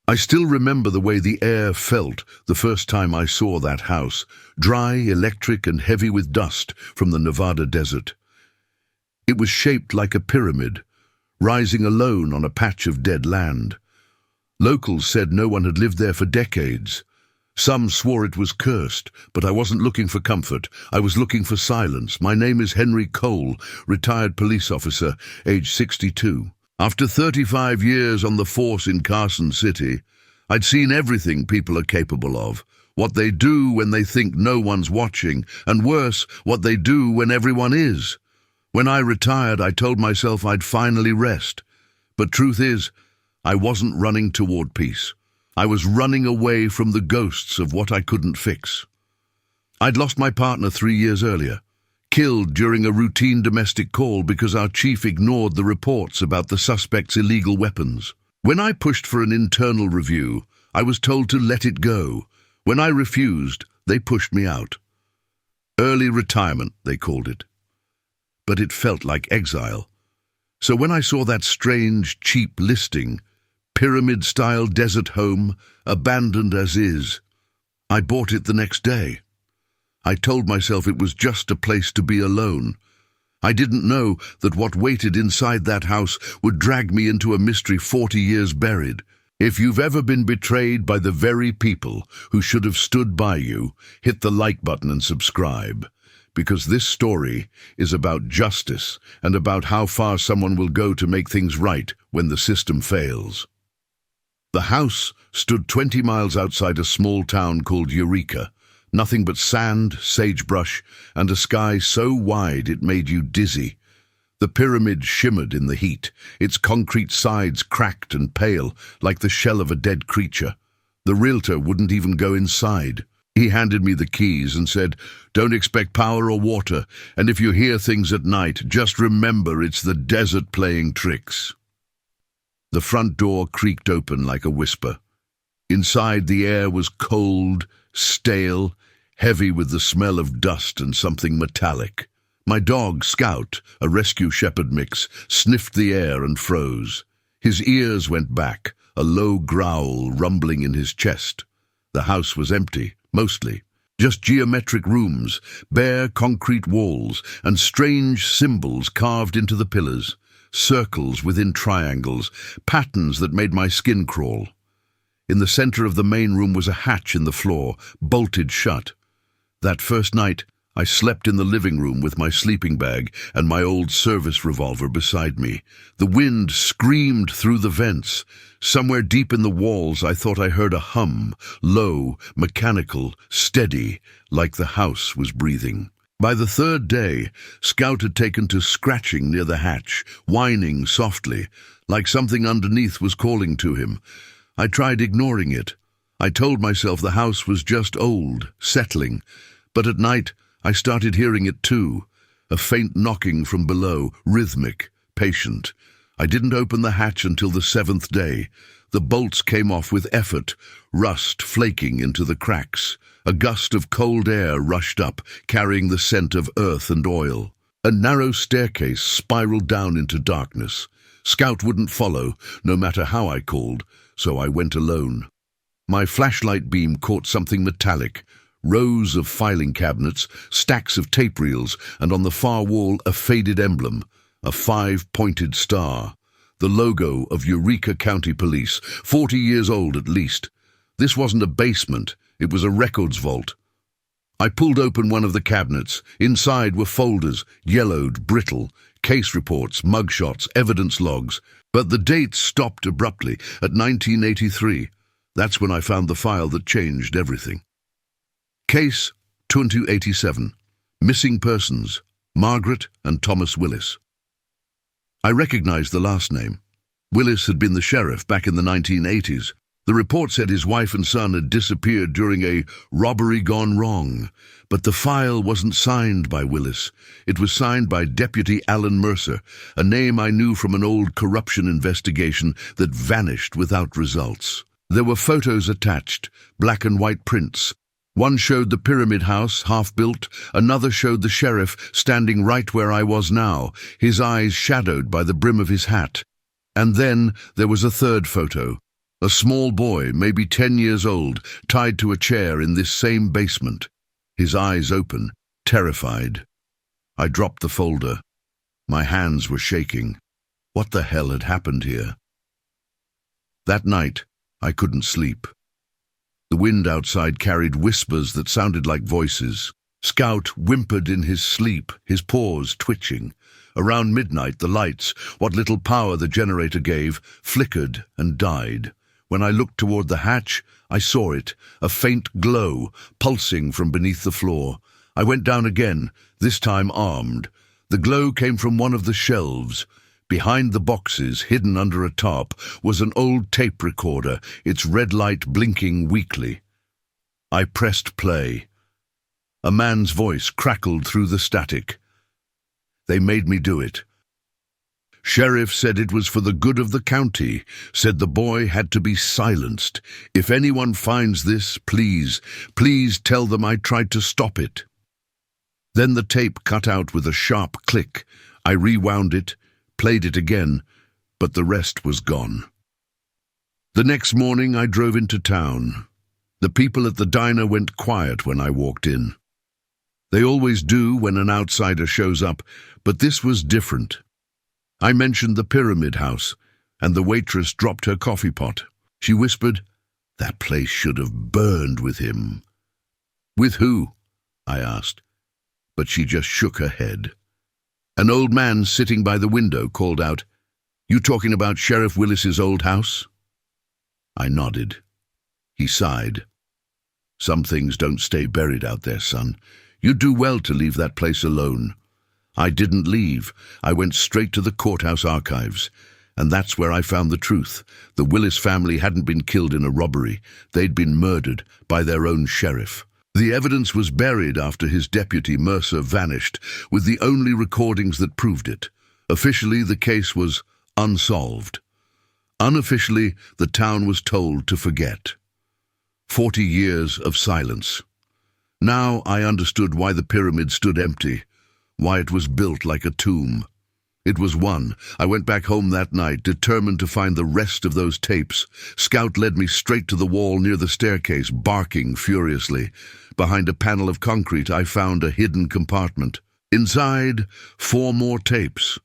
I still remember the way the air felt the first time I saw that house, dry, electric, and heavy with dust from the Nevada desert. It was shaped like a pyramid, rising alone on a patch of dead land. Locals said no one had lived there for decades. Some swore it was cursed, but I wasn't looking for comfort. I was looking for silence. My name is Henry Cole, retired police officer, age 62. After 35 years on the force in Carson City, I'd seen everything people are capable of. What they do when they think no one's watching, and worse, what they do when everyone is. When I retired, I told myself I'd finally rest. But truth is, I wasn't running toward peace. I was running away from the ghosts of what I couldn't fix. I'd lost my partner 3 years earlier, killed during a routine domestic call because our chief ignored the reports about the suspect's illegal weapons. When I pushed for an internal review, I was told to let it go. When I refused, they pushed me out. Early retirement, they called it. But it felt like exile. So when I saw that strange, cheap listing, pyramid-style desert home, abandoned as is, I bought it the next day. I told myself it was just a place to be alone. I didn't know that what waited inside that house would drag me into a mystery 40 years buried. If you've ever been betrayed by the very people who should have stood by you, hit the like button and subscribe. Because this story is about justice and about how far someone will go to make things right when the system fails. The house stood 20 miles outside a small town called Eureka. Nothing but sand, sagebrush, and a sky so wide it made you dizzy. The pyramid shimmered in the heat, its concrete sides cracked and pale, like the shell of a dead creature. The realtor wouldn't even go inside. He handed me the keys and said, "Don't expect power or water, and if you hear things at night, just remember it's the desert playing tricks." The front door creaked open like a whisper. Inside, the air was cold, stale, heavy with the smell of dust and something metallic. My dog, Scout, a rescue shepherd mix, sniffed the air and froze. His ears went back, a low growl rumbling in his chest. The house was empty, mostly. Just geometric rooms, bare concrete walls, and strange symbols carved into the pillars. Circles within triangles, patterns that made my skin crawl. In the center of the main room was a hatch in the floor, bolted shut. That first night, I slept in the living room with my sleeping bag and my old service revolver beside me. The wind screamed through the vents. Somewhere deep in the walls, I thought I heard a hum, low, mechanical, steady, like the house was breathing. By the third day, Scout had taken to scratching near the hatch, whining softly, like something underneath was calling to him. I tried ignoring it. I told myself the house was just old, settling. But at night, I started hearing it too, a faint knocking from below, rhythmic, patient. I didn't open the hatch until the 7th day. The bolts came off with effort, rust flaking into the cracks. A gust of cold air rushed up, carrying the scent of earth and oil. A narrow staircase spiraled down into darkness. Scout wouldn't follow, no matter how I called, so I went alone. My flashlight beam caught something metallic, rows of filing cabinets, stacks of tape reels, and on the far wall a faded emblem, a 5-pointed star. The logo of Eureka County Police, 40 years old at least. This wasn't a basement, it was a records vault. I pulled open one of the cabinets. Inside were folders, yellowed, brittle, case reports, mugshots, evidence logs. But the dates stopped abruptly at 1983. That's when I found the file that changed everything. Case 2287. Missing persons, Margaret and Thomas Willis. I recognized the last name. Willis had been the sheriff back in the 1980s. The report said his wife and son had disappeared during a robbery gone wrong, but the file wasn't signed by Willis. It was signed by Deputy Alan Mercer, a name I knew from an old corruption investigation that vanished without results. There were photos attached, black and white prints. One showed the pyramid house, half-built. Another showed the sheriff standing right where I was now, his eyes shadowed by the brim of his hat. And then there was a third photo. A small boy, maybe 10 years old, tied to a chair in this same basement, his eyes open, terrified. I dropped the folder. My hands were shaking. What the hell had happened here? That night, I couldn't sleep. The wind outside carried whispers that sounded like voices. Scout whimpered in his sleep, his paws twitching. Around midnight, the lights, what little power the generator gave, flickered and died. When I looked toward the hatch, I saw it, a faint glow, pulsing from beneath the floor. I went down again, this time armed. The glow came from one of the shelves. Behind the boxes, hidden under a tarp, was an old tape recorder, its red light blinking weakly. I pressed play. A man's voice crackled through the static. They made me do it. Sheriff said it was for the good of the county, said the boy had to be silenced. If anyone finds this, please tell them I tried to stop it. Then the tape cut out with a sharp click. I rewound it, played it again, but the rest was gone. The next morning I drove into town. The people at the diner went quiet when I walked in. They always do when an outsider shows up, but this was different. I mentioned the Pyramid House, and the waitress dropped her coffee pot. She whispered, "That place should have burned with him." "With who?" I asked, but she just shook her head. An old man sitting by the window called out, "You talking about Sheriff Willis's old house?" I nodded. He sighed. "Some things don't stay buried out there, son. You'd do well to leave that place alone." I didn't leave. I went straight to the courthouse archives. And that's where I found the truth. The Willis family hadn't been killed in a robbery. They'd been murdered by their own sheriff. The evidence was buried after his deputy, Mercer, vanished, with the only recordings that proved it. Officially, the case was unsolved. Unofficially, the town was told to forget. 40 years of silence. Now I understood why the pyramid stood empty. Why it was built like a tomb. It was won. I went back home that night, determined to find the rest of those tapes. Scout led me straight to the wall near the staircase, barking furiously. Behind a panel of concrete, I found a hidden compartment. Inside, 4 more tapes.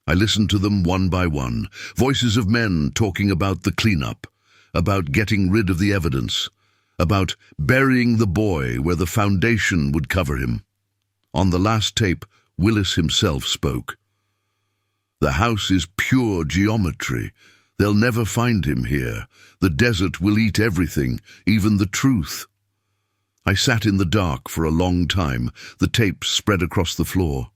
I listened to them one by one. Voices of men talking about the cleanup, about getting rid of the evidence, about burying the boy where the foundation would cover him. On the last tape, Willis himself spoke. "The house is pure geometry. They'll never find him here. The desert will eat everything, even the truth." I sat in the dark for a long time, the tapes spread across the floor.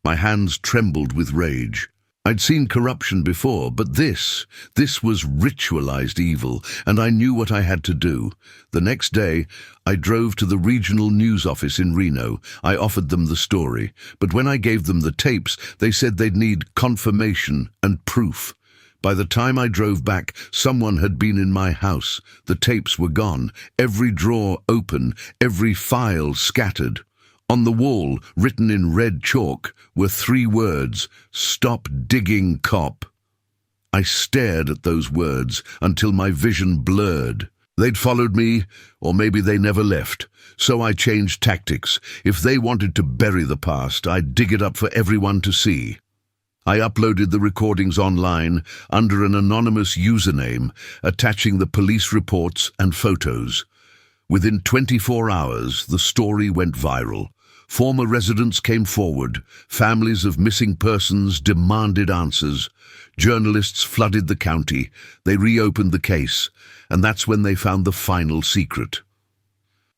My hands trembled with rage. I'd seen corruption before, but this was ritualized evil, and I knew what I had to do. The next day, I drove to the regional news office in Reno. I offered them the story, but when I gave them the tapes, they said they'd need confirmation and proof. By the time I drove back, someone had been in my house. The tapes were gone, every drawer open, every file scattered. On the wall, written in red chalk, were 3 words, "Stop digging, cop." I stared at those words until my vision blurred. They'd followed me, or maybe they never left. So I changed tactics. If they wanted to bury the past, I'd dig it up for everyone to see. I uploaded the recordings online under an anonymous username, attaching the police reports and photos. Within 24 hours, the story went viral. Former residents came forward. Families of missing persons demanded answers. Journalists flooded the county. They reopened the case, and that's when they found the final secret.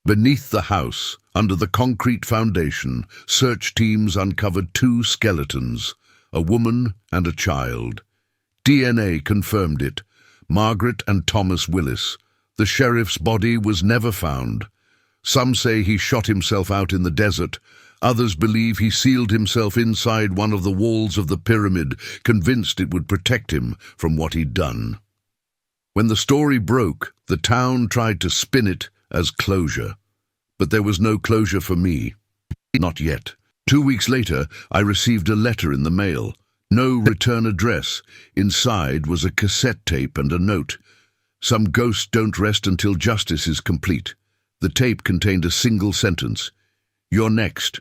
Beneath the house, under the concrete foundation, search teams uncovered 2 skeletons, a woman and a child. DNA confirmed it. Margaret and Thomas Willis. The sheriff's body was never found. Some say he shot himself out in the desert. Others believe he sealed himself inside one of the walls of the pyramid, convinced it would protect him from what he'd done. When the story broke, the town tried to spin it as closure. But there was no closure for me. Not yet. 2 weeks later, I received a letter in the mail. No return address. Inside was a cassette tape and a note. Some ghosts don't rest until justice is complete. The tape contained a single sentence. "You're next."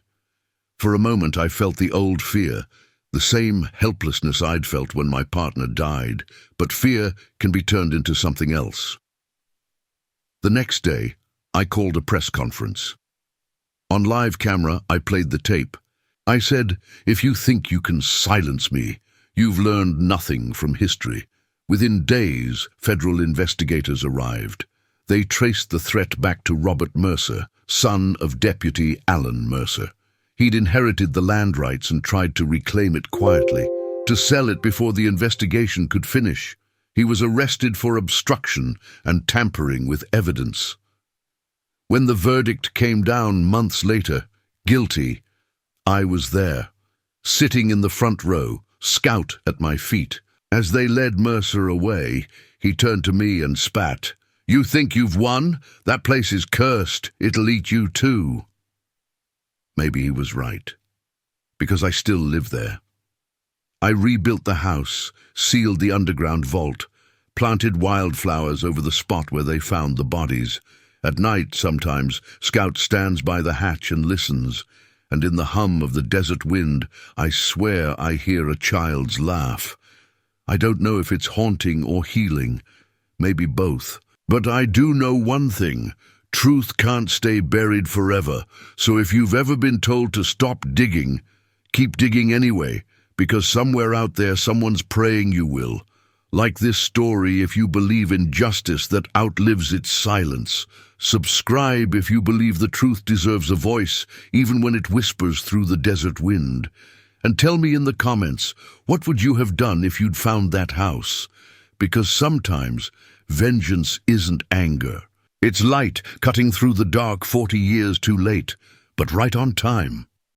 For a moment I felt the old fear, the same helplessness I'd felt when my partner died, but fear can be turned into something else. The next day, I called a press conference. On live camera, I played the tape. I said, "If you think you can silence me, you've learned nothing from history." Within days, federal investigators arrived. They traced the threat back to Robert Mercer, son of Deputy Alan Mercer. He'd inherited the land rights and tried to reclaim it quietly, to sell it before the investigation could finish. He was arrested for obstruction and tampering with evidence. When the verdict came down months later, guilty, I was there, sitting in the front row, Scout at my feet. As they led Mercer away, he turned to me and spat. "You think you've won? That place is cursed. It'll eat you too." Maybe he was right, because I still live there. I rebuilt the house, sealed the underground vault, planted wildflowers over the spot where they found the bodies. At night, sometimes, Scout stands by the hatch and listens, and in the hum of the desert wind, I swear I hear a child's laugh. I don't know if it's haunting or healing, maybe both. But I do know one thing: truth can't stay buried forever, so if you've ever been told to stop digging, keep digging anyway, because somewhere out there someone's praying you will. Like this story if you believe in justice that outlives its silence. Subscribe if you believe the truth deserves a voice, even when it whispers through the desert wind. And tell me in the comments, what would you have done if you'd found that house? Because sometimes vengeance isn't anger. It's light cutting through the dark 40 years too late, but right on time.